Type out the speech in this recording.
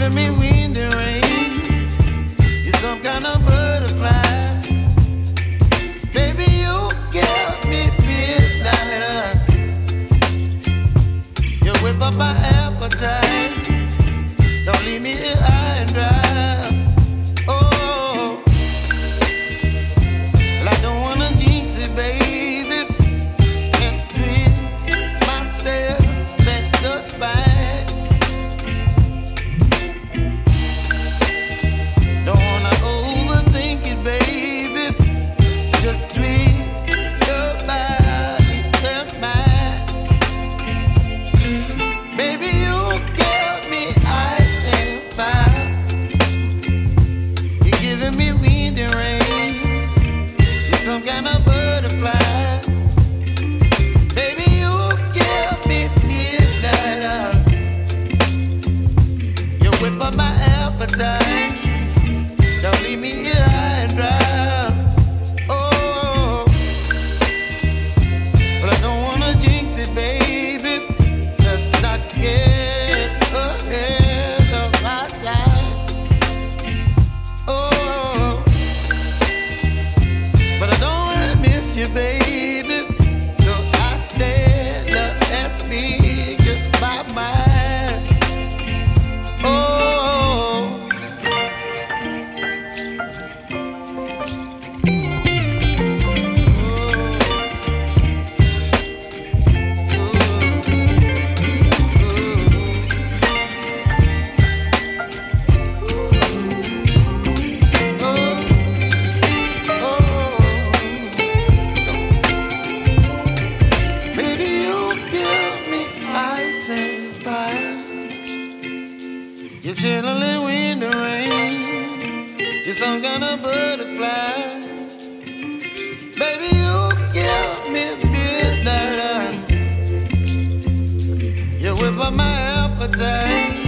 giving me wind and rain. You're some kind of butterfly. Baby, you give me midnight. You whip up my appetite. Don't leave me here high and dry. Oh, well, I don't wanna jinx it, baby. Can't twist myself at the spine. Don't wanna overthink it, baby. It's just twist your body and mine. Baby, you give me ice and fire. You're giving me wind and rain. You're some kind of butterfly. Baby, you give me midnight. You whip up my appetite. Don't leave me here high and dry. Oh, but I don't wanna jinx it, baby. Let's not get ahead of my time. Oh, but I don't wanna miss you, baby. So I stand up and speak just my mind. Oh. Baby, you give me ice and fire. You're chilling wind and rain. You're some kind of butterfly. Baby, you give me midnight. You whip up my appetite.